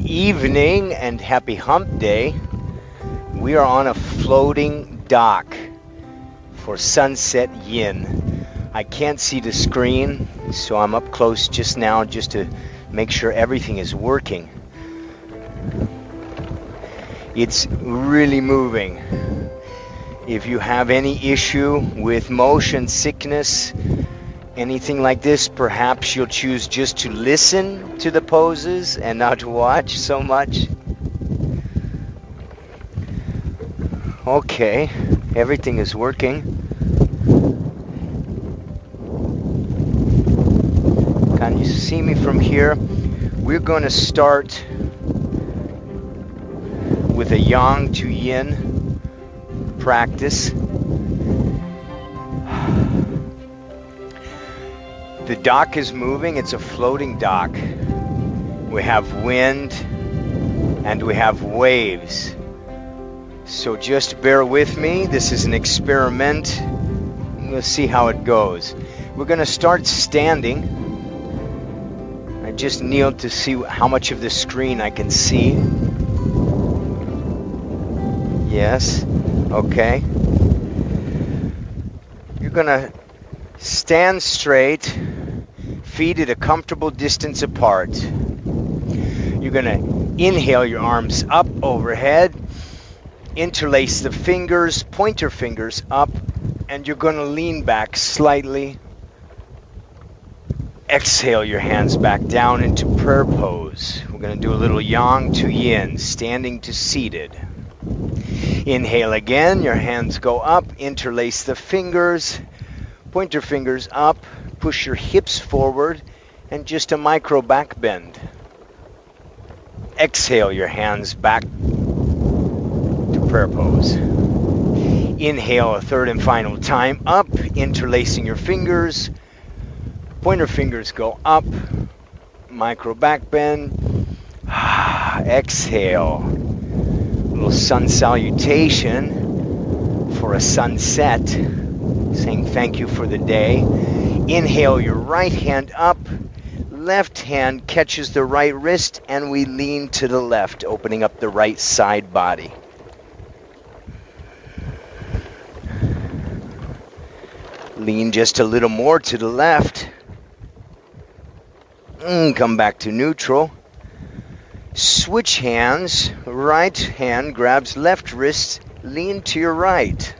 evening and happy hump day. We are on a floating dock for sunset yin. I can't see the screen, so I'm up close just now just to make sure everything is working. It's really moving. If you have any issue with motion sickness, anything like this, perhaps you'll choose just to listen to the poses and not to watch so much. Okay, everything is working. Can you see me from here? We're going to start with a yang to yin practice. The dock is moving. It's a floating dock. We have wind and we have waves. So just bear with me. This is an experiment. We'll see how it goes. We're going to start standing. I just kneel to see how much of the screen I can see. Yes. Okay. You're going to stand straight, feet at a comfortable distance apart. You're going to inhale your arms up overhead, interlace the fingers, pointer fingers up, and you're going to lean back slightly. Exhale your hands back down into prayer pose. We're going to do a little yang to yin, standing to seated. Inhale again, your hands go up, interlace the fingers, pointer fingers up, push your hips forward, and just a micro back bend. Exhale your hands back to prayer pose. Inhale a third and final time up, interlacing your fingers, pointer fingers go up, micro back bend. Exhale. A little sun salutation for a sunset, saying thank you for the day. Inhale your right hand up, left hand catches the right wrist, and we lean to the left, opening up the right side body. Lean just a little more to the left. Come back to neutral. Switch hands. Right hand grabs left wrist. Lean to your right.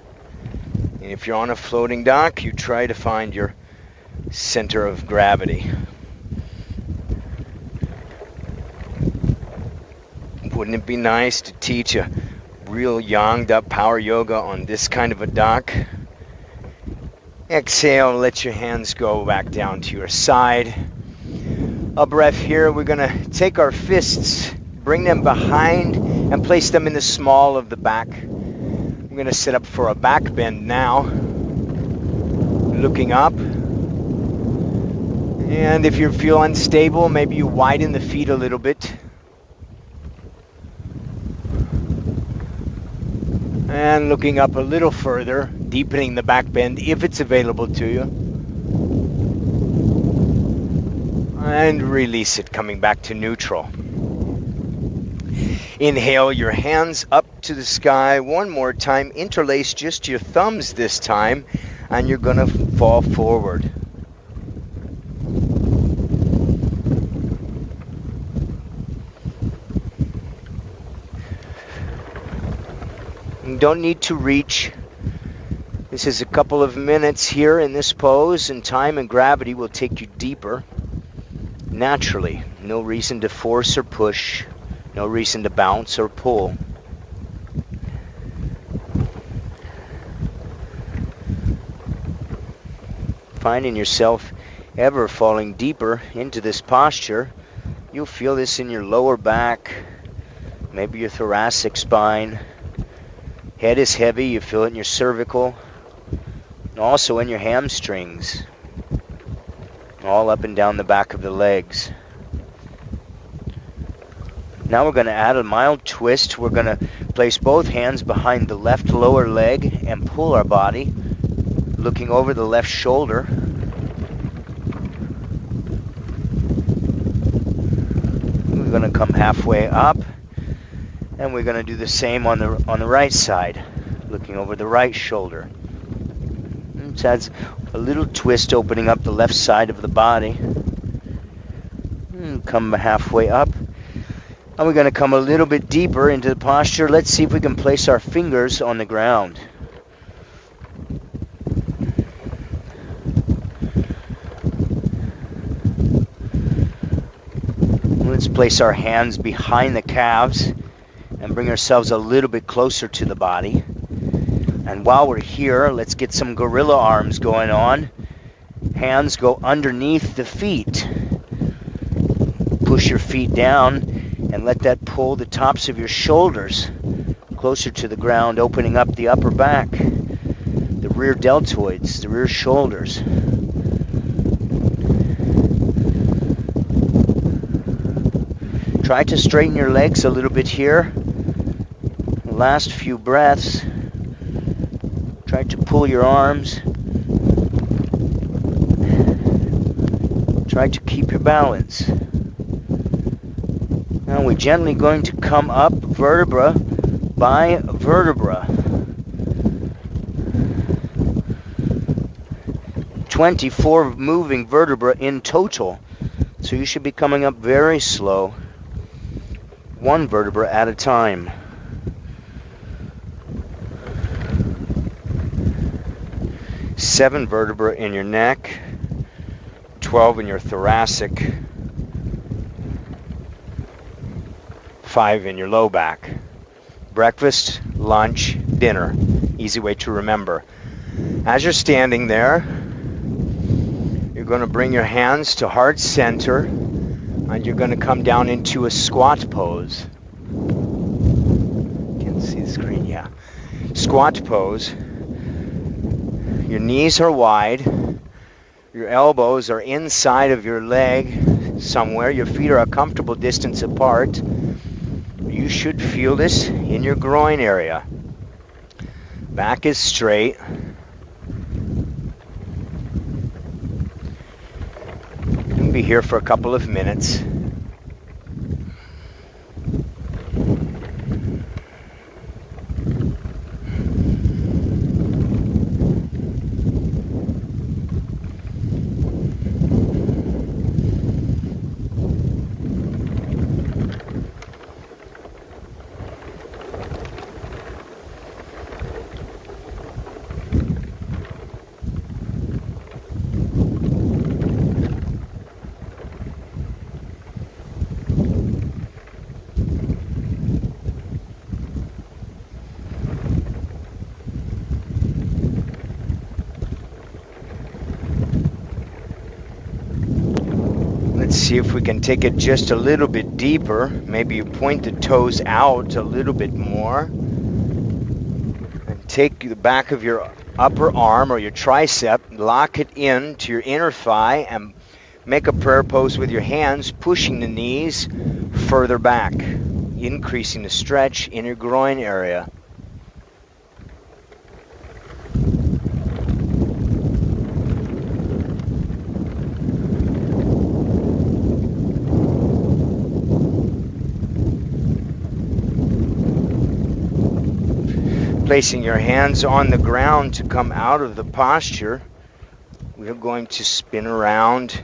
And if you're on a floating dock, you try to find your center of gravity. Wouldn't it be nice to teach a real yanged up power yoga on this kind of a dock? Exhale, let your hands go back down to your side. A breath here. We're going to take our fists, bring them behind, and place them in the small of the back. We're going to set up for a back bend now. Looking up. And if you feel unstable, maybe you widen the feet a little bit. And looking up a little further, deepening the back bend if it's available to you. And release it, coming back to neutral. Inhale your hands up to the sky. One more time. Interlace just your thumbs this time, and you're going to fall forward. You don't need to reach. This is a couple of minutes here in this pose, and time and gravity will take you deeper. Naturally, no reason to force or push, no reason to bounce or pull. Finding yourself ever falling deeper into this posture, you'll feel this in your lower back, maybe your thoracic spine. Head is heavy, you feel it in your cervical, and also in your hamstrings. All up and down the back of the legs. Now we're going to add a mild twist. We're going to place both hands behind the left lower leg and pull our body, looking over the left shoulder. We've going to come halfway up, and we're going to do the same on the right side, looking over the right shoulder. It adds a little twist, opening up the left side of the body. Come halfway up, and we're going to come a little bit deeper into the posture. Let's see if we can place our fingers on the ground. Let's place our hands behind the calves and bring ourselves a little bit closer to the body. And while we're here, let's get some gorilla arms going on. Hands go underneath the feet. Push your feet down and let that pull the tops of your shoulders closer to the ground, opening up the upper back, the rear deltoids, the rear shoulders. Try to straighten your legs a little bit here. Last few breaths. Try to pull your arms. Try to keep your balance. Now we're gently going to come up vertebra by vertebra. 24 moving vertebra in total. So you should be coming up very slow. One vertebra at a time. Seven vertebra in your neck, 12 in your thoracic, 5 in your low back. Breakfast, lunch, dinner. Easy way to remember. As you're standing there, you're going to bring your hands to heart center, and you're going to come down into a squat pose. Can't see the screen, yeah. Squat pose. Your knees are wide. Your elbows are inside of your leg somewhere. Your feet are a comfortable distance apart. You should feel this in your groin area. Back is straight. You'll be here for a couple of minutes. Let's see if we can take it just a little bit deeper. Maybe you point the toes out a little bit more. And take the back of your upper arm or your tricep, lock it in to your inner thigh, and make a prayer pose with your hands, pushing the knees further back, increasing the stretch in your groin area. Placing your hands on the ground to come out of the posture, we're going to spin around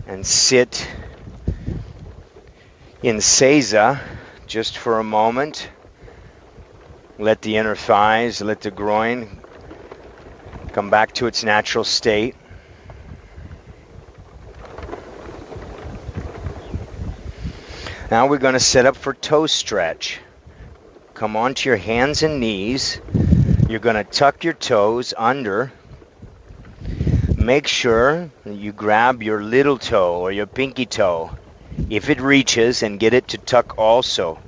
and sit in Seiza just for a moment. Let the inner thighs, let the groin come back to its natural state. Now we're going to set up for toe stretch. Come onto your hands and knees. You're going to tuck your toes under. Make sure you grab your little toe or your pinky toe, if it reaches, and get it to tuck also.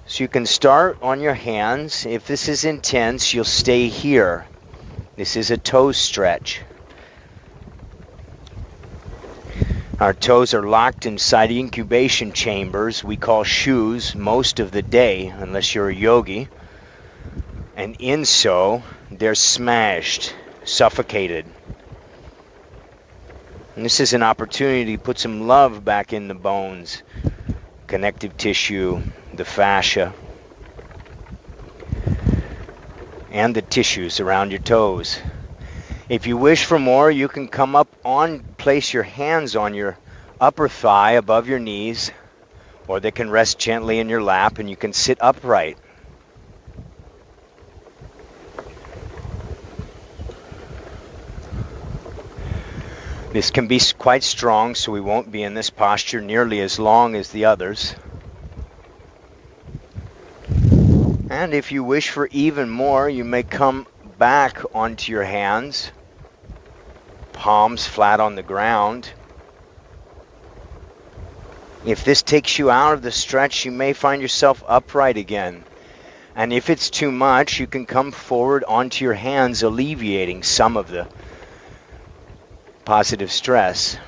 So you can start on your hands. If this is intense, you'll stay here. This is a toe stretch. Our toes are locked inside incubation chambers we call shoes most of the day, unless you're a yogi. And in so, they're smashed, suffocated. And this is an opportunity to put some love back in the bones, connective tissue, the fascia, and the tissues around your toes. If you wish for more, you can come up place your hands on your upper thigh above your knees, or they can rest gently in your lap and you can sit upright. This can be quite strong, so we won't be in this posture nearly as long as the others. And if you wish for even more, you may come back onto your hands, palms flat on the ground. If this takes you out of the stretch, you may find yourself upright again. And if it's too much, you can come forward onto your hands, alleviating some of the positive stress.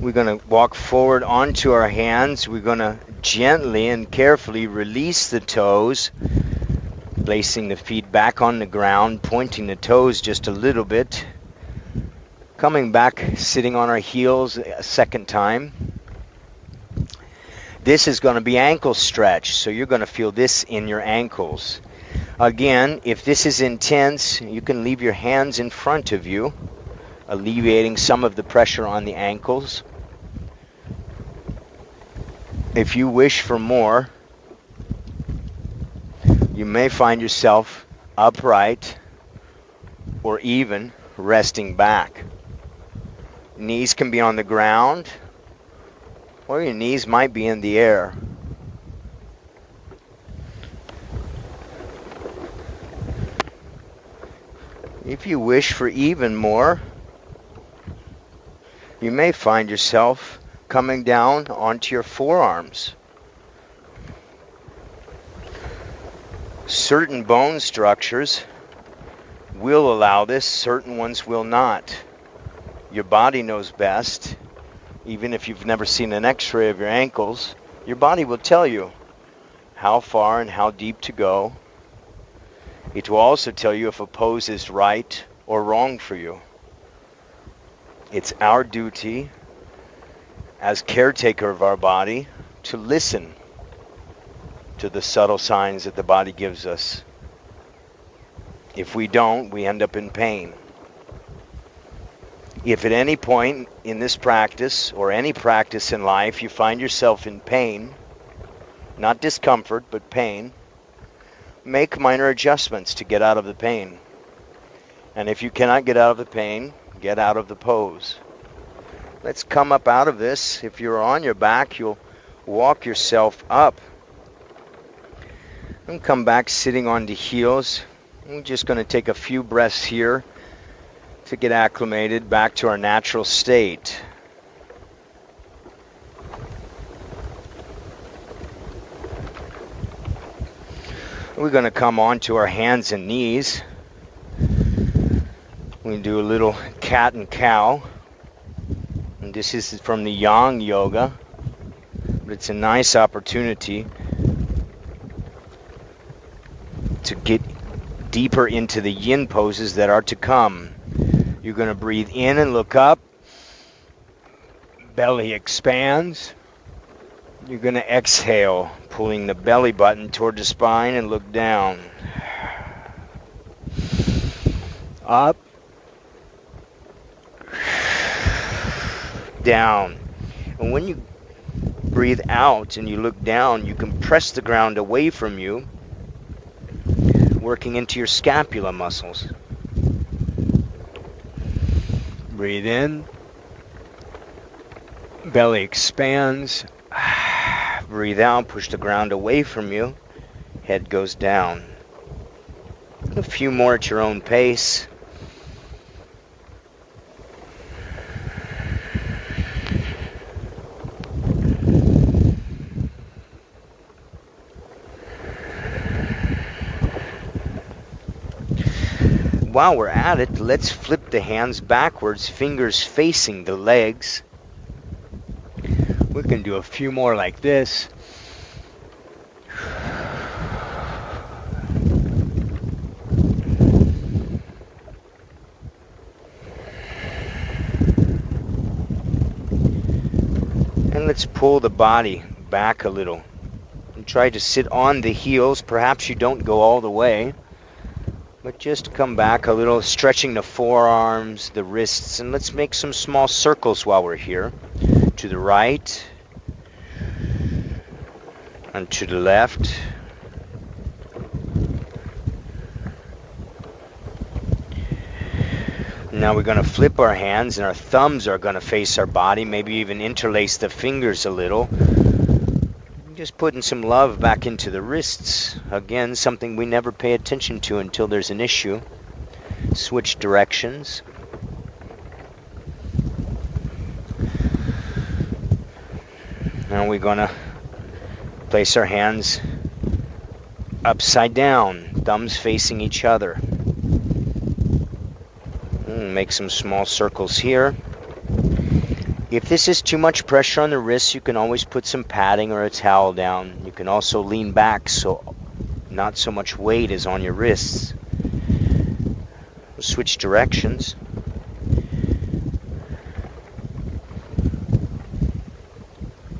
We're going to walk forward onto our hands. We're going to gently and carefully release the toes, placing the feet back on the ground, pointing the toes just a little bit, coming back, sitting on our heels a second time. This is going to be ankle stretch, so you're going to feel this in your ankles. Again, if this is intense, you can leave your hands in front of you, alleviating some of the pressure on the ankles. If you wish for more, you may find yourself upright or even resting back. Knees can be on the ground, or your knees might be in the air. If you wish for even more, you may find yourself coming down onto your forearms. Certain bone structures will allow this, certain ones will not. Your body knows best. Even if you've never seen an x-ray of your ankles, your body will tell you how far and how deep to go. It will also tell you if a pose is right or wrong for you. It's our duty as caretaker of our body to listen to the subtle signs that the body gives us. If we don't, we end up in pain. If at any point in this practice or any practice in life you find yourself in pain, not discomfort, but pain, make minor adjustments to get out of the pain. And if you cannot get out of the pain, get out of the pose. Let's come up out of this. If you're on your back, you'll walk yourself up and come back sitting on the heels. We're just going to take a few breaths here to get acclimated back to our natural state. We're going to come onto our hands and knees. We do a little cat and cow. And this is from the Yang Yoga. But it's a nice opportunity to get deeper into the yin poses that are to come. You're going to breathe in and look up. Belly expands. You're going to exhale, pulling the belly button toward the spine and look down. Up. Down. And when you breathe out and you look down, you can press the ground away from you, working into your scapula muscles. Breathe in. Belly expands. Breathe out, push the ground away from you. Head goes down. A few more at your own pace. While we're at it, let's flip the hands backwards, fingers facing the legs. We can do a few more like this. And let's pull the body back a little and try to sit on the heels. Perhaps you don't go all the way, but just come back a little, stretching the forearms, the wrists, and let's make some small circles while we're here. To the right and to the left. Now we're going to flip our hands and our thumbs are going to face our body, maybe even interlace the fingers a little. Just putting some love back into the wrists. Again, something we never pay attention to until there's an issue. Switch directions. Now we're going to place our hands upside down, thumbs facing each other. Make some small circles here. If this is too much pressure on the wrists, you can always put some padding or a towel down. You can also lean back so not so much weight is on your wrists. We'll switch directions.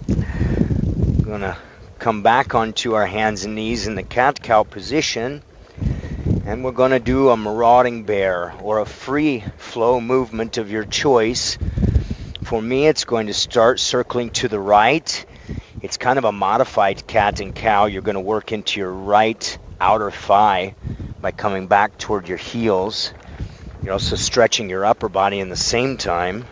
We're going to come back onto our hands and knees in the cat-cow position. And we're going to do a marauding bear or a free flow movement of your choice. For me, it's going to start circling to the right. It's kind of a modified cat and cow. You're going to work into your right outer thigh by coming back toward your heels. You're also stretching your upper body in the same time.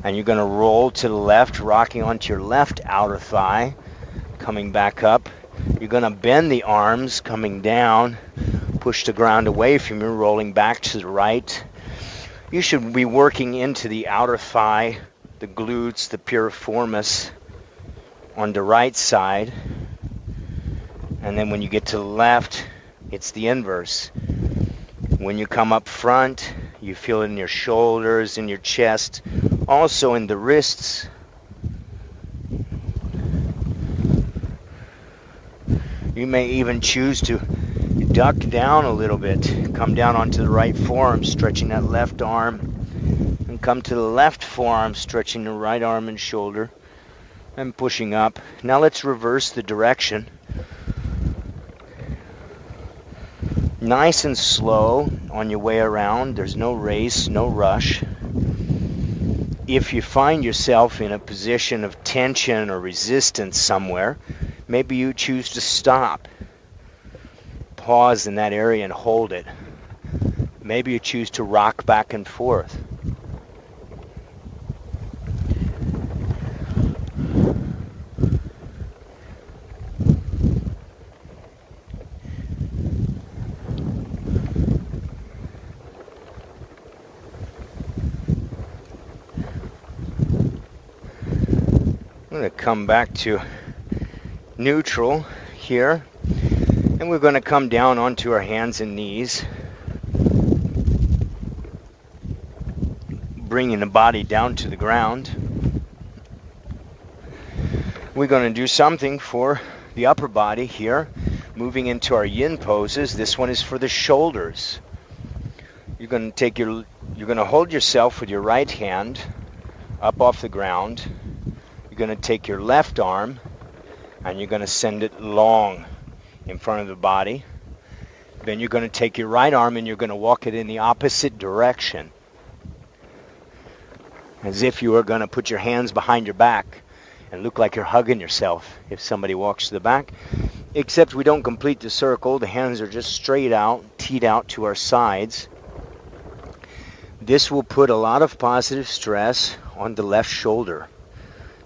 And you're going to roll to the left, rocking onto your left outer thigh, coming back up. You're going to bend the arms, coming down, push the ground away from you, rolling back to the right. You should be working into the outer thigh, the glutes, the piriformis on the right side. And then when you get to the left, it's the inverse. When you come up front, you feel it in your shoulders, in your chest, also in the wrists. You may even choose to duck down a little bit. Come down onto the right forearm, stretching that left arm. And come to the left forearm, stretching the right arm and shoulder. And pushing up. Now let's reverse the direction. Nice and slow on your way around. There's no race, no rush. If you find yourself in a position of tension or resistance somewhere, maybe you choose to stop. Pause in that area and hold it. Maybe you choose to rock back and forth. I'm going to come back to neutral here, and we're going to come down onto our hands and knees, bringing the body down to the ground. We're going to do something for the upper body here, moving into our yin poses. This one is for the shoulders. You're going to hold yourself with your right hand up off the ground. You're going to take your left arm and you're going to send it long in front of the body. Then you're going to take your right arm and you're going to walk it in the opposite direction, as if you were going to put your hands behind your back and look like you're hugging yourself if somebody walks to the back. Except we don't complete the circle. The hands are just straight out, teed out to our sides. This will put a lot of positive stress on the left shoulder,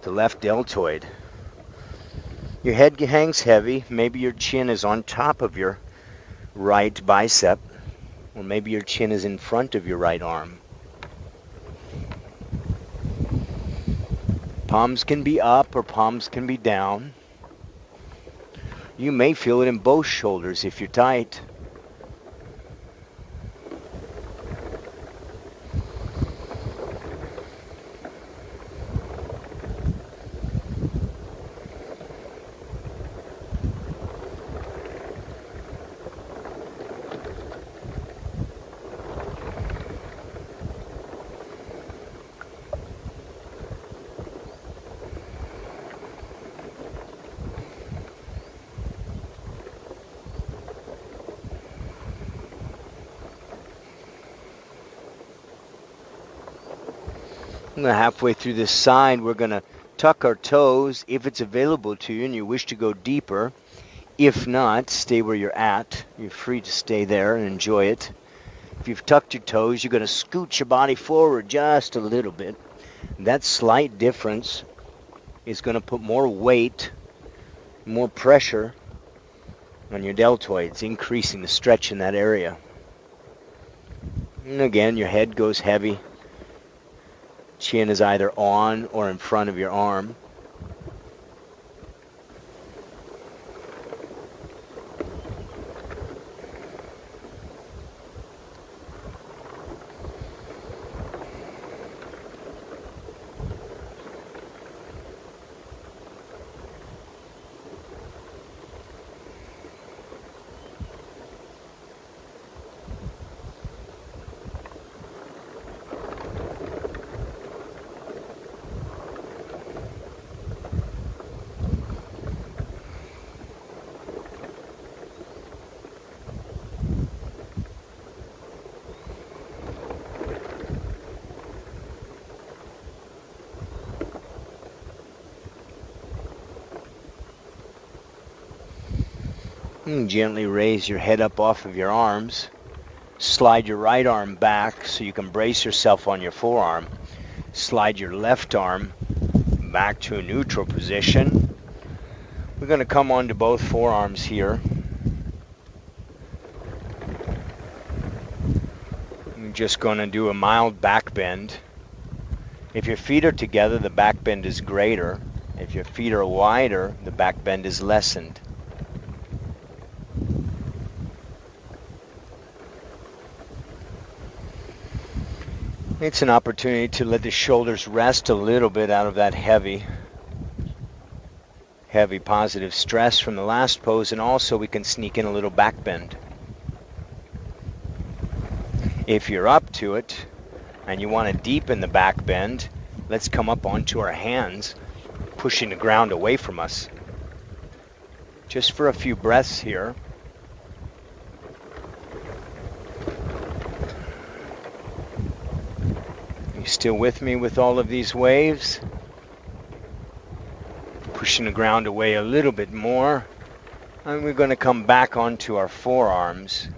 the left deltoid. Your head hangs heavy. Maybe your chin is on top of your right bicep, or maybe your chin is in front of your right arm. Palms can be up or palms can be down. You may feel it in both shoulders if you're tight. Halfway through this side, we're going to tuck our toes if it's available to you and you wish to go deeper. If not, stay where you're at. You're free to stay there and enjoy it. If you've tucked your toes, you're going to scoot your body forward just a little bit. That slight difference is going to put more weight, more pressure on your deltoids, increasing the stretch in that area. And again, your head goes heavy. Chin is either on or in front of your arm. And gently raise your head up off of your arms. Slide your right arm back so you can brace yourself on your forearm. Slide your left arm back to a neutral position. We're going to come onto both forearms here. I'm just going to do a mild back bend. If your feet are together, the back bend is greater. If your feet are wider, the back bend is lessened. It's an opportunity to let the shoulders rest a little bit out of that heavy positive stress from the last pose, and also we can sneak in a little back bend. If you're up to it and you want to deepen the back bend, let's come up onto our hands, pushing the ground away from us. Just for a few breaths here. You still with me with all of these waves? Pushing the ground away a little bit more. And we're going to come back onto our forearms.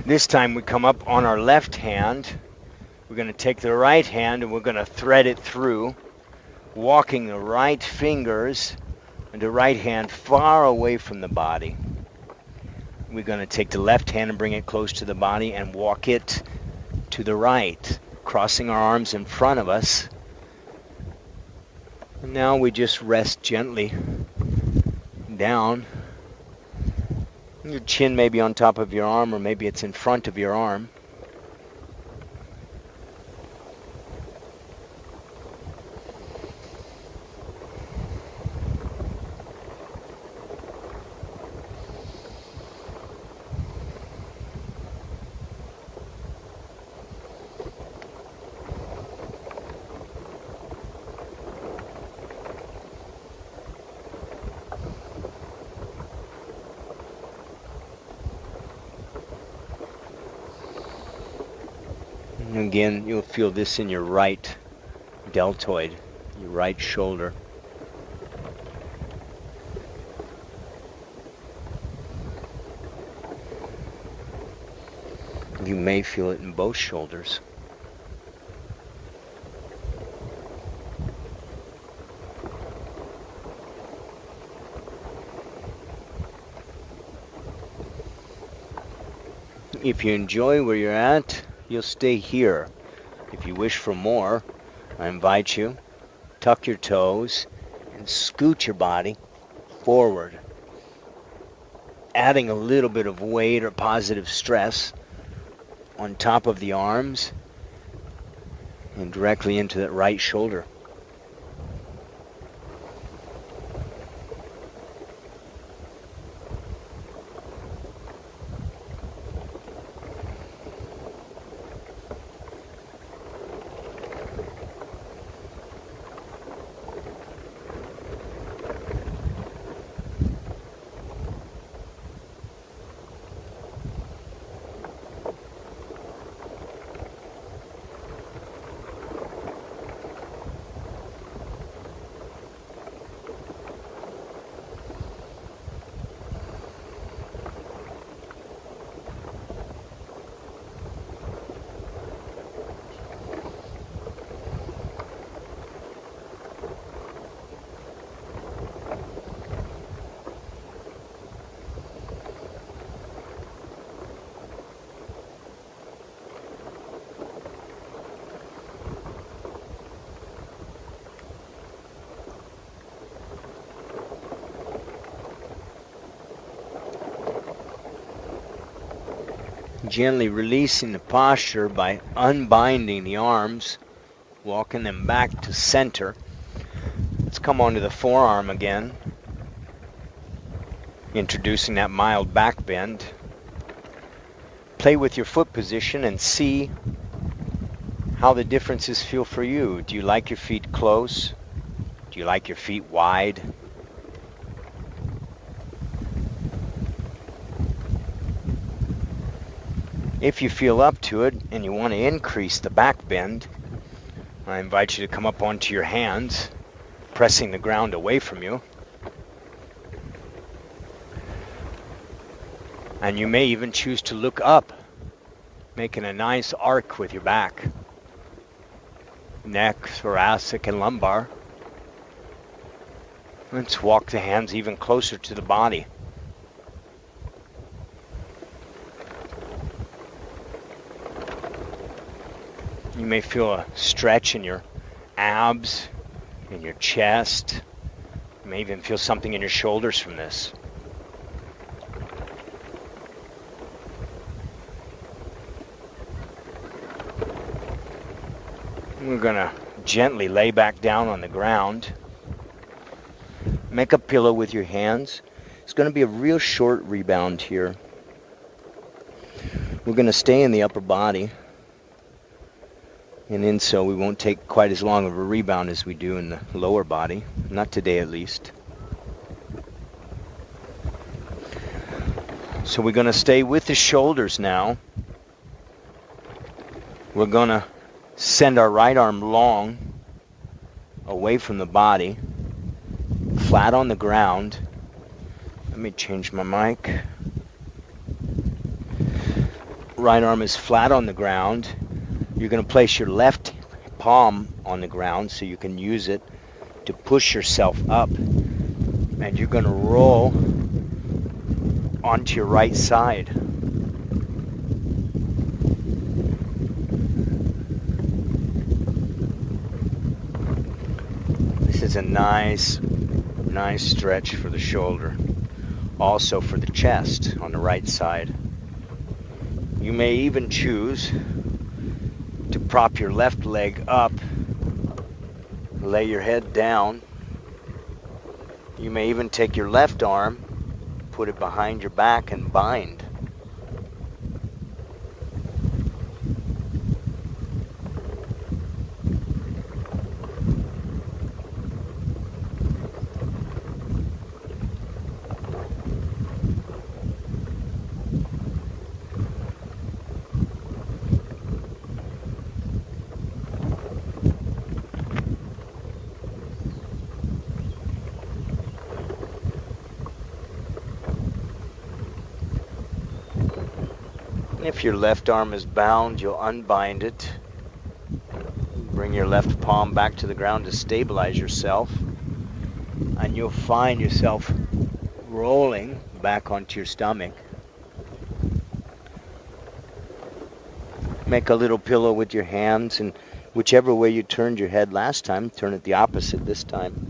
This time we come up on our left hand. We're going to take the right hand and we're going to thread it through, walking the right fingers and the right hand far away from the body. We're going to take the left hand and bring it close to the body and walk it to the right, crossing our arms in front of us. And now we just rest gently down. Your chin may be on top of your arm, or maybe it's in front of your arm. Again, you'll feel this in your right deltoid, your right shoulder. You may feel it in both shoulders. If you enjoy where you're at, you'll stay here. If you wish for more, I invite you, tuck your toes and scoot your body forward, adding a little bit of weight or positive stress on top of the arms and directly into that right shoulder. Gently releasing the posture by unbinding the arms, walking them back to center. Let's come onto the forearm again, introducing that mild back bend. Play with your foot position and see how the differences feel for you. Do you like your feet close? Do you like your feet wide? If you feel up to it and you want to increase the back bend, I invite you to come up onto your hands, pressing the ground away from you. And you may even choose to look up, making a nice arc with your back, neck, thoracic, and lumbar. Let's walk the hands even closer to the body. You may feel a stretch in your abs, in your chest. You may even feel something in your shoulders from this. We're going to gently lay back down on the ground. Make a pillow with your hands. It's going to be a real short rebound here. We're going to stay in the upper body. And in so we won't take quite as long of a rebound as we do in the lower body. Not today at least. So we're going to stay with the shoulders now. We're going to send our right arm long away from the body, flat on the ground. Let me change my mic. Right arm is flat on the ground. You're going to place your left palm on the ground so you can use it to push yourself up. And you're going to roll onto your right side. This is a nice stretch for the shoulder. Also for the chest on the right side. You may even choose to prop your left leg up, lay your head down. You may even take your left arm, put it behind your back and bind. If your left arm is bound, you'll unbind it. Bring your left palm back to the ground to stabilize yourself. And you'll find yourself rolling back onto your stomach. Make a little pillow with your hands, and whichever way you turned your head last time, turn it the opposite this time.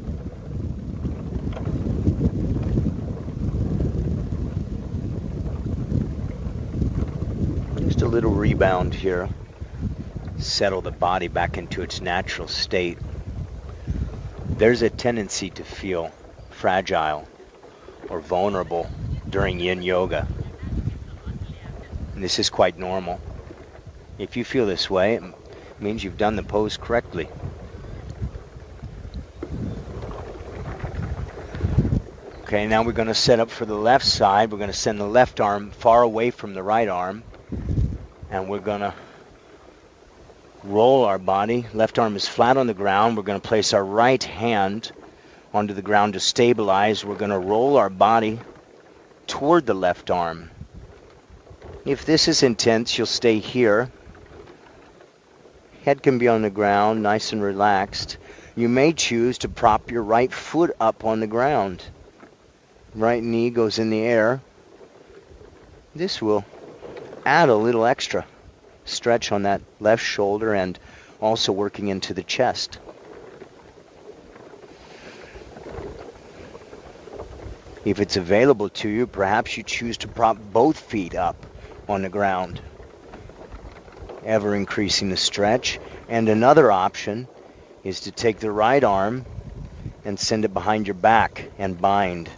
Just a little rebound here. Settle the body back into its natural state. There's a tendency to feel fragile or vulnerable during yin yoga. And this is quite normal. If you feel this way, it means you've done the pose correctly. Okay, now we're going to set up for the left side. We're going to send the left arm far away from the right arm. And we're going to roll our body. Left arm is flat on the ground. We're going to place our right hand onto the ground to stabilize. We're going to roll our body toward the left arm. If this is intense, you'll stay here. Head can be on the ground, nice and relaxed. You may choose to prop your right foot up on the ground. Right knee goes in the air. This will add a little extra stretch on that left shoulder and also working into the chest. If it's available to you, perhaps you choose to prop both feet up on the ground, ever increasing the stretch. And another option is to take the right arm and send it behind your back and bind.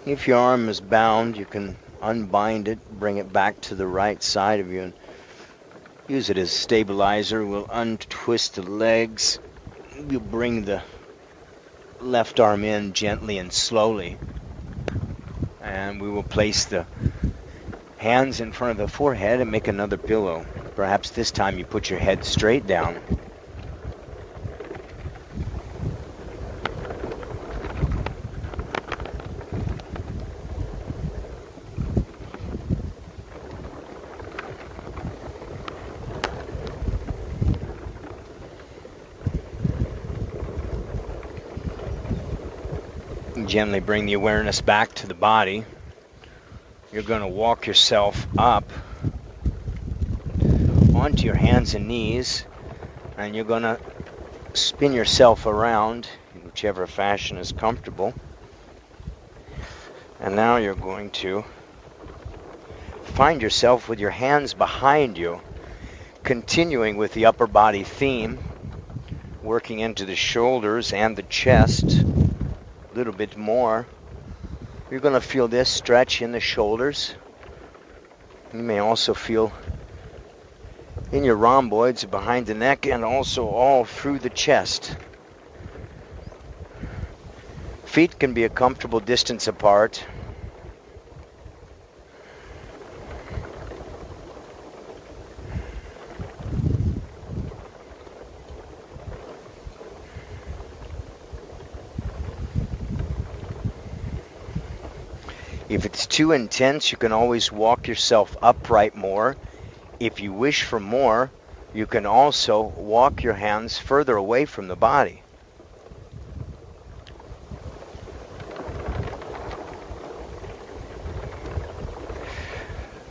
If your arm is bound, you can unbind it, bring it back to the right side of you, and use it as stabilizer. We'll untwist the legs. We'll bring the left arm in gently and slowly. And we will place the hands in front of the forehead and make another pillow. Perhaps this time you put your head straight down. Gently bring the awareness back to the body. You're going to walk yourself up onto your hands and knees, and you're going to spin yourself around in whichever fashion is comfortable. And now you're going to find yourself with your hands behind you, continuing with the upper body theme, working into the shoulders and the chest. Little bit more. You're going to feel this stretch in the shoulders. You may also feel in your rhomboids behind the neck and also all through the chest. Feet can be a comfortable distance apart. If it's too intense, you can always walk yourself upright more. If you wish for more, you can also walk your hands further away from the body.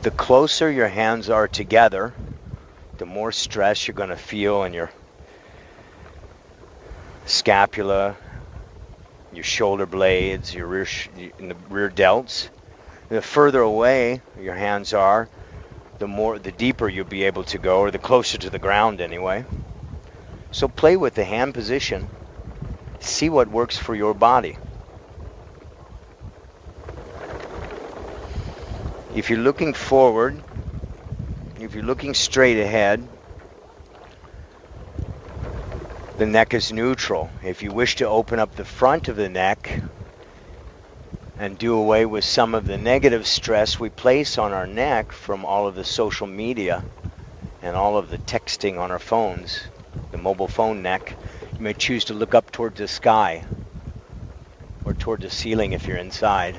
The closer your hands are together, the more stress you're going to feel in your scapula, your shoulder blades, your rear delts. The further away your hands are, the deeper you'll be able to go, or the closer to the ground anyway. So play with the hand position. See what works for your body. If you're looking forward, if you're looking straight ahead, the neck is neutral. If you wish to open up the front of the neck and do away with some of the negative stress we place on our neck from all of the social media and all of the texting on our phones, the mobile phone neck, you may choose to look up toward the sky or toward the ceiling if you're inside.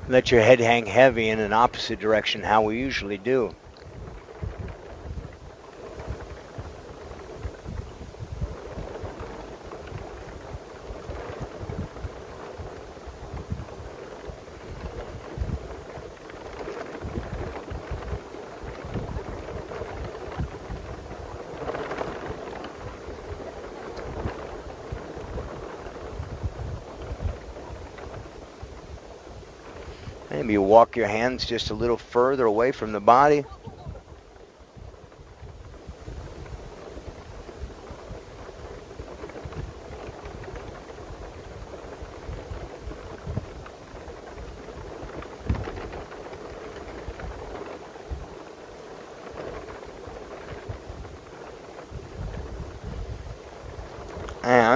Let your head hang heavy in an opposite direction, how we usually do. Maybe you walk your hands just a little further away from the body.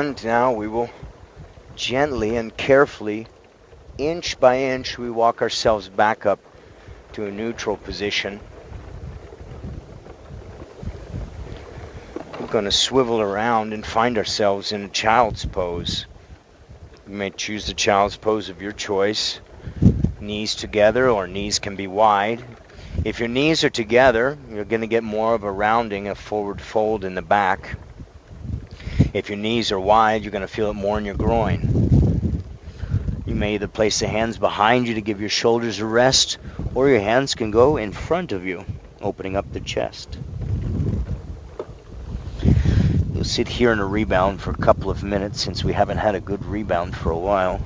And now we will gently and carefully, inch by inch, we walk ourselves back up to a neutral position. We're going to swivel around and find ourselves in a child's pose. You may choose the child's pose of your choice. Knees together, or knees can be wide. If your knees are together, you're going to get more of a rounding, a forward fold in the back. If your knees are wide, you're going to feel it more in your groin. You may either place the hands behind you to give your shoulders a rest, or your hands can go in front of you, opening up the chest. You'll sit here in a rebound for a couple of minutes, since we haven't had a good rebound for a while.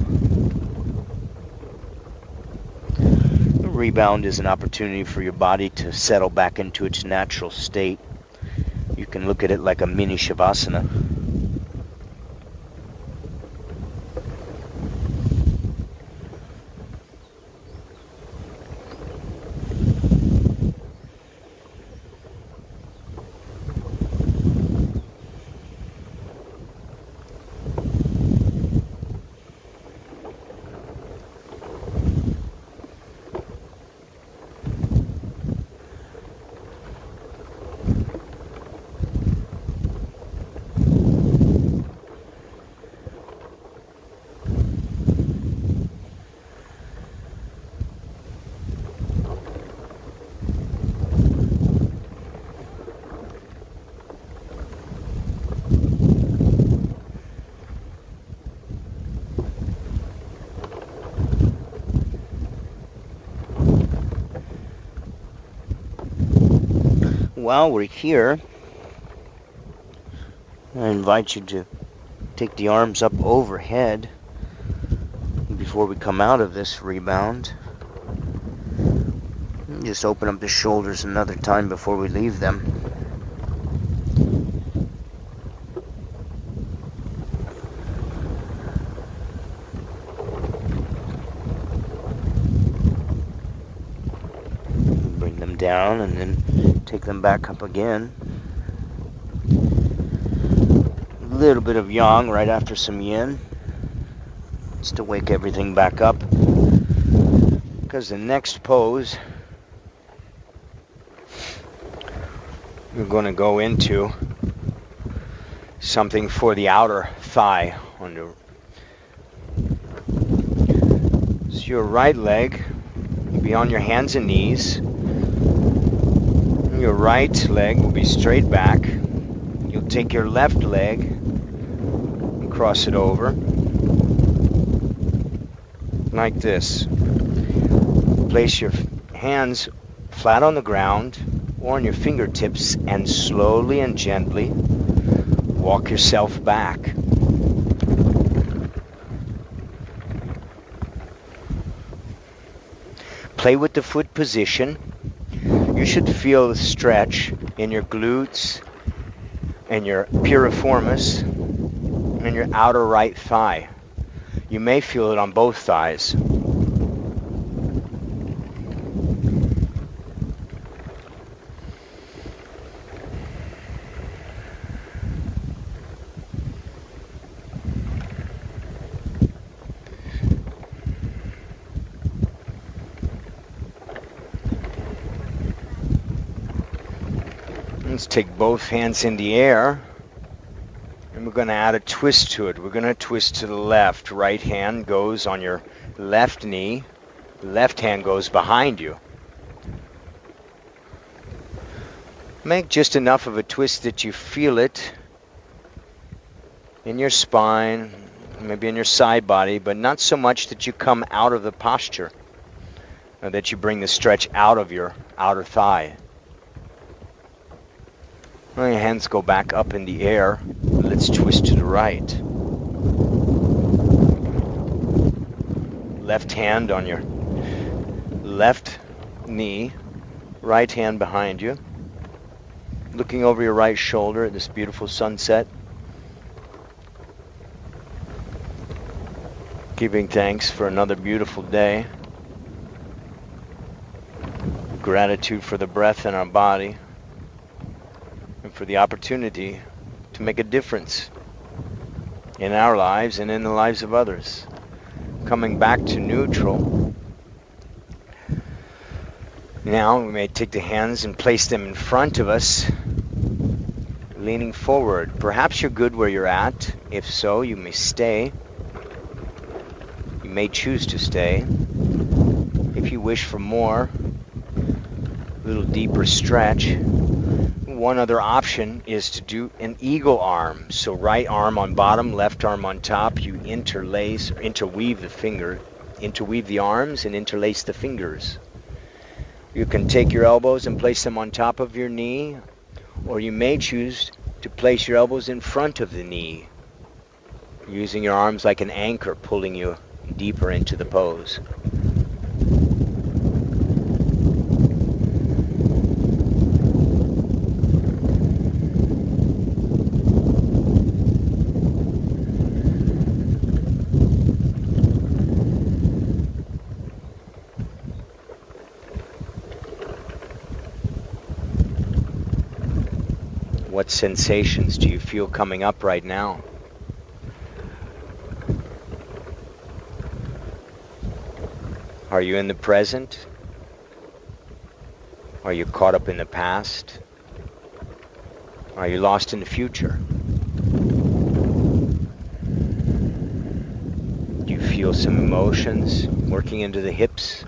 A rebound is an opportunity for your body to settle back into its natural state. You can look at it like a mini shavasana. While we're here, I invite you to take the arms up overhead before we come out of this rebound. And just open up the shoulders another time before we leave them. Bring them down and then take them back up again. A little bit of yang right after some yin, just to wake everything back up. Because the next pose, we're going to go into something for the outer thigh. So your right leg will be on your hands and knees. Your right leg will be straight back. You'll take your left leg and cross it over like this. Place your hands flat on the ground or on your fingertips and slowly and gently walk yourself back. Play with the foot position. You should feel the stretch in your glutes and your piriformis and your outer right thigh. You may feel it on both thighs. Let's take both hands in the air, and we're going to add a twist to it. We're going to twist to the left. Right hand goes on your left knee. Left hand goes behind you. Make just enough of a twist that you feel it in your spine, maybe in your side body, but not so much that you come out of the posture, or that you bring the stretch out of your outer thigh. Well, your hands go back up in the air. Let's twist to the right. Left hand on your left knee, right hand behind you. Looking over your right shoulder at this beautiful sunset. Giving thanks for another beautiful day. Gratitude for the breath in our body. And for the opportunity to make a difference in our lives and in the lives of others. Coming back to neutral. Now we may take the hands and place them in front of us, leaning forward. Perhaps you're good where you're at. If so, you may stay. You may choose to stay. If you wish for more, a little deeper stretch. One other option is to do an eagle arm. So right arm on bottom, left arm on top. You interweave the arms and interlace the fingers. You can take your elbows and place them on top of your knee, or you may choose to place your elbows in front of the knee, using your arms like an anchor, pulling you deeper into the pose. What sensations do you feel coming up right now? Are you in the present? Are you caught up in the past? Are you lost in the future? Do you feel some emotions working into the hips?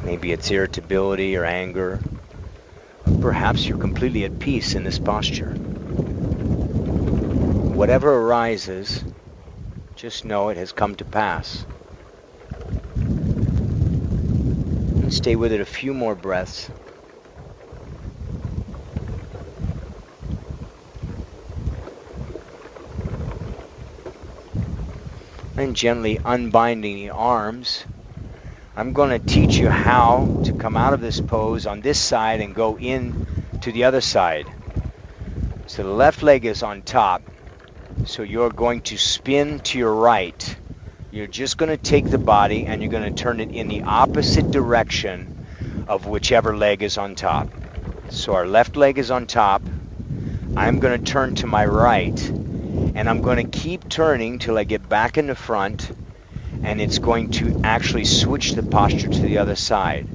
Maybe it's irritability or anger. Perhaps you're completely at peace in this posture. Whatever arises, just know it has come to pass. And stay with it a few more breaths. And gently unbinding the arms. I'm going to teach you how to come out of this pose on this side and go in to the other side. So the left leg is on top. So you're going to spin to your right. You're just going to take the body and you're going to turn it in the opposite direction of whichever leg is on top. So our left leg is on top. I'm going to turn to my right. And I'm going to keep turning till I get back in the front. And it's going to actually switch the posture to the other side.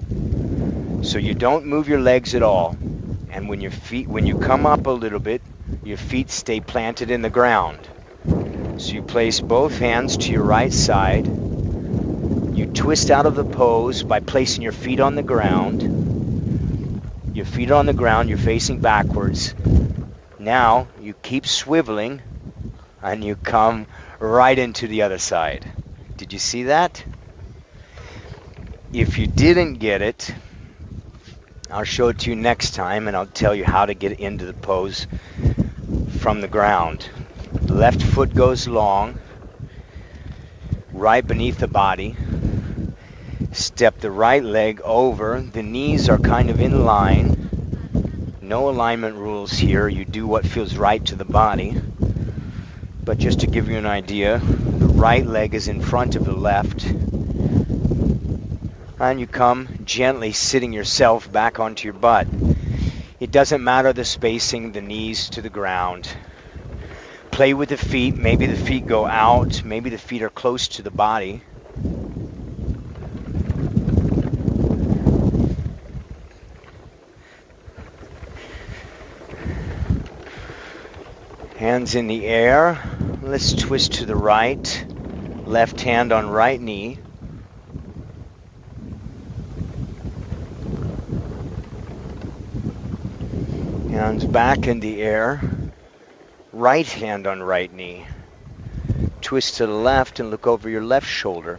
So you don't move your legs at all. And when you come up a little bit, your feet stay planted in the ground. So you place both hands to your right side. You twist out of the pose by placing your feet on the ground. Your feet are on the ground, you're facing backwards. Now you keep swiveling and you come right into the other side. Did you see that? If you didn't get it, I'll show it to you next time and I'll tell you how to get into the pose from the ground. Left foot goes long, right beneath the body. Step the right leg over. The knees are kind of in line. No alignment rules here. You do what feels right to the body. But just to give you an idea, the right leg is in front of the left. And you come gently sitting yourself back onto your butt. It doesn't matter the spacing, the knees to the ground. Play with the feet. Maybe the feet go out. Maybe the feet are close to the body. Hands in the air. Let's twist to the right. Left hand on right knee. Hands back in the air. Right hand on right knee. Twist to the left and look over your left shoulder.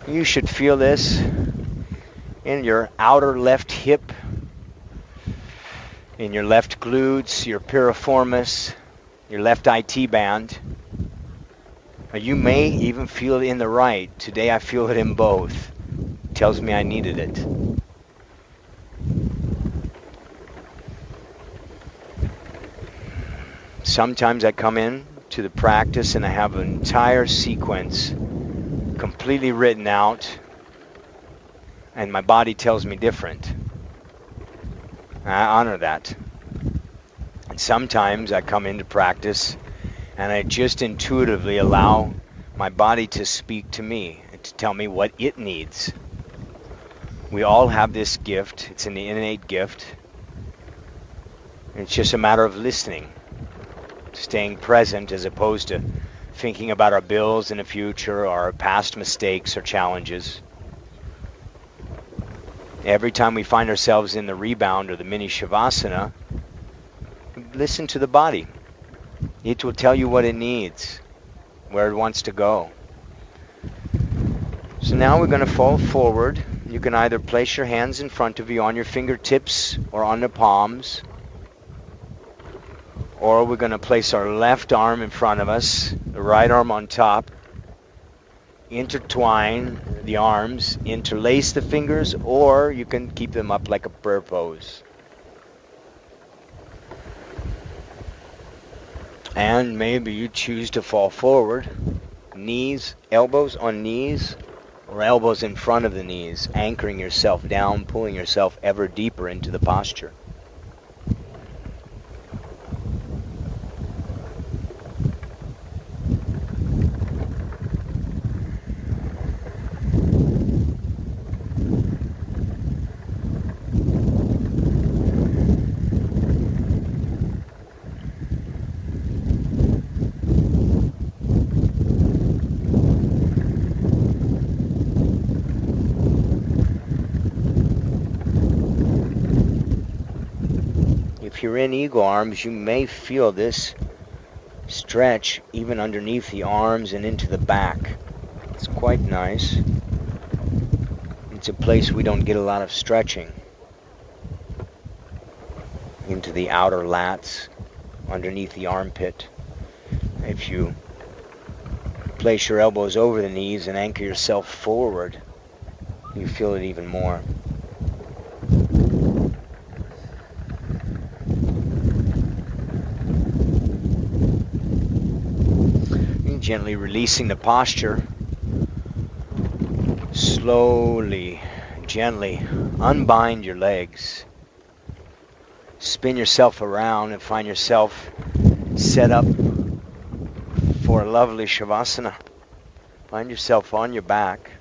You should feel this in your outer left hip, in your left glutes, your piriformis, your left IT band. You may even feel it in the right. Today I feel it in both. Tells me I needed it. Sometimes I come in to the practice and I have an entire sequence completely written out and my body tells me different. I honor that. And sometimes I come into practice and I just intuitively allow my body to speak to me and to tell me what it needs. We all have this gift. It's an innate gift. It's just a matter of listening, staying present as opposed to thinking about our bills in the future or our past mistakes or challenges. Every time we find ourselves in the rebound or the mini shavasana, listen to the body. It will tell you what it needs, where it wants to go. So now we're going to fall forward. You can either place your hands in front of you on your fingertips or on the palms, or we're going to place our left arm in front of us, the right arm on top, intertwine the arms, interlace the fingers, or you can keep them up like a prayer pose. And maybe you choose to fall forward, knees, elbows on knees, or elbows in front of the knees, anchoring yourself down, pulling yourself ever deeper into the posture. If you're in eagle arms, you may feel this stretch even underneath the arms and into the back. It's quite nice. It's a place we don't get a lot of stretching. Into the outer lats, underneath the armpit. If you place your elbows over the knees and anchor yourself forward, you feel it even more. Gently releasing the posture. Slowly, gently unbind your legs. Spin yourself around and find yourself set up for a lovely shavasana. Find yourself on your back.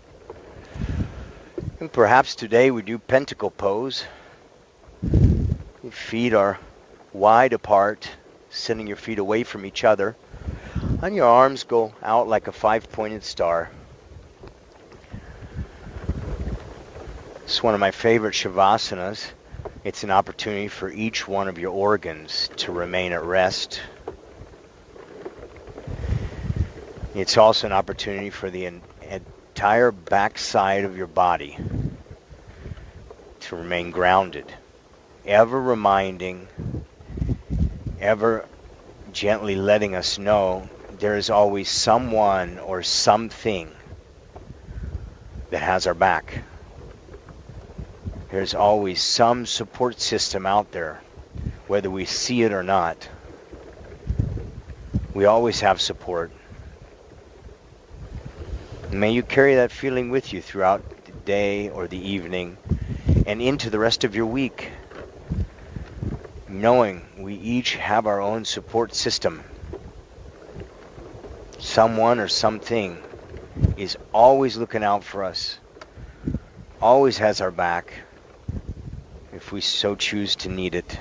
And perhaps today we do pentacle pose. Your feet are wide apart, sending your feet away from each other. And your arms go out like a 5-pointed star. It's one of my favorite shavasanas. It's an opportunity for each one of your organs to remain at rest. It's also an opportunity for the entire backside of your body to remain grounded. Ever reminding, ever gently letting us know there is always someone or something that has our back. There's always some support system out there, whether we see it or not. We always have support. May you carry that feeling with you throughout the day or the evening and into the rest of your week, knowing we each have our own support system. Someone or something is always looking out for us, always has our back, if we so choose to need it.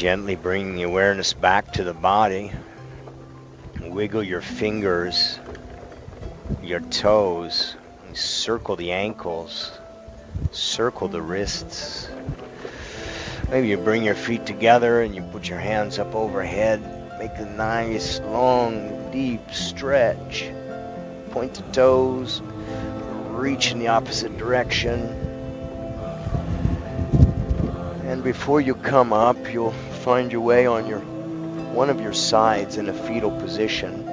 Gently bring the awareness back to the body. Wiggle your fingers, your toes, circle the ankles, circle the wrists. Maybe you bring your feet together and you put your hands up overhead. Make a nice, long, deep stretch. Point the toes, reach in the opposite direction. And before you come up, you'll find your way on one of your sides in a fetal position.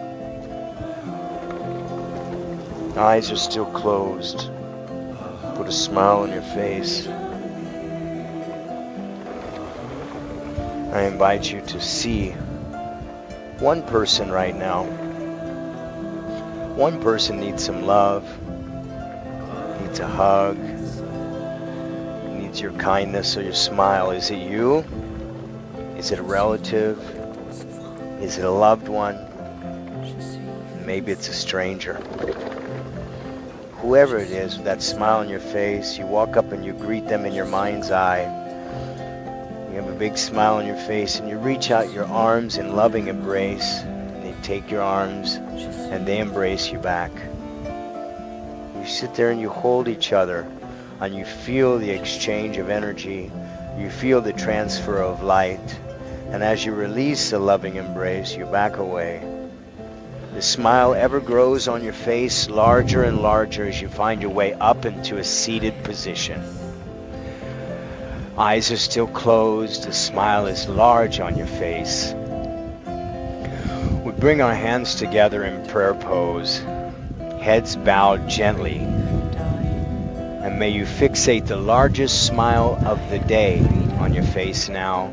Eyes are still closed. Put a smile on your face. I invite you to see one person right now. One person needs some love, needs a hug, needs your kindness or your smile. Is it you? Is it a relative? Is it a loved one? Maybe it's a stranger. Whoever it is, with that smile on your face, you walk up and you greet them in your mind's eye. You have a big smile on your face and you reach out your arms in loving embrace. They take your arms and they embrace you back. You sit there and you hold each other and you feel the exchange of energy. You feel the transfer of light. And as you release the loving embrace, you back away. The smile ever grows on your face, larger and larger as you find your way up into a seated position. Eyes are still closed, the smile is large on your face. We bring our hands together in prayer pose, heads bowed gently. And may you fixate the largest smile of the day on your face now.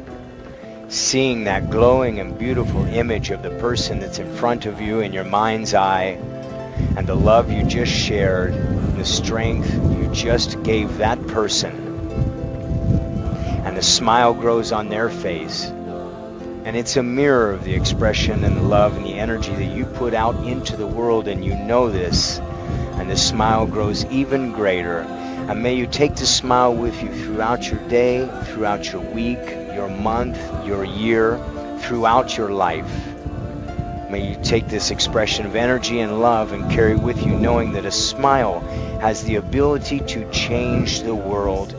Seeing that glowing and beautiful image of the person that's in front of you in your mind's eye, and the love you just shared, the strength you just gave that person, and the smile grows on their face, and it's a mirror of the expression and the love and the energy that you put out into the world, and you know this, and the smile grows even greater. And may you take the smile with you throughout your day, throughout your week, your month, your year, throughout your life. May you take this expression of energy and love and carry with you, knowing that a smile has the ability to change the world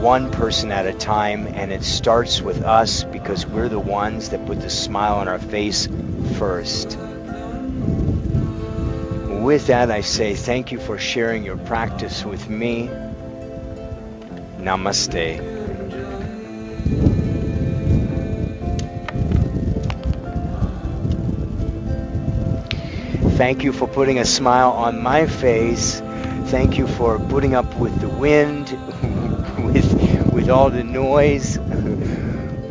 one person at a time, and it starts with us because we're the ones that put the smile on our face first. With that, I say thank you for sharing your practice with me. Namaste. Thank you for putting a smile on my face. Thank you for putting up with the wind, with all the noise,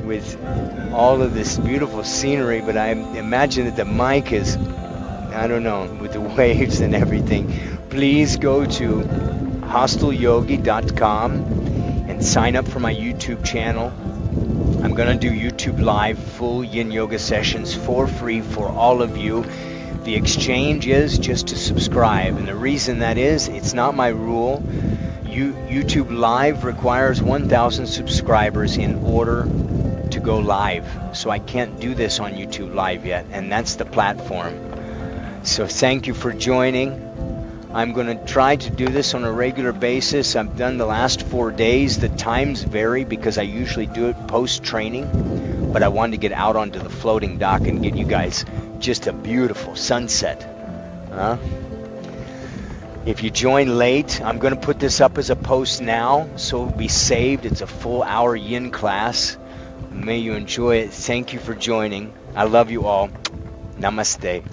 with all of this beautiful scenery. But I imagine that the mic is, I don't know, with the waves and everything. Please go to hostelyogi.com and sign up for my YouTube channel. I'm going to do YouTube Live full Yin Yoga sessions for free for all of you. The exchange is just to subscribe, and the reason that is, it's not my rule. YouTube Live requires 1,000 subscribers in order to go live, so I can't do this on YouTube Live yet, and that's the platform. So thank you for joining. I'm going to try to do this on a regular basis. I've done the last 4 days. The times vary because I usually do it post-training, but I wanted to get out onto the floating dock and get you guys just a beautiful sunset. If you join late, I'm going to put this up as a post now, so it'll be saved. It's a full hour yin class. May you enjoy it. Thank you for joining. I love you all. Namaste.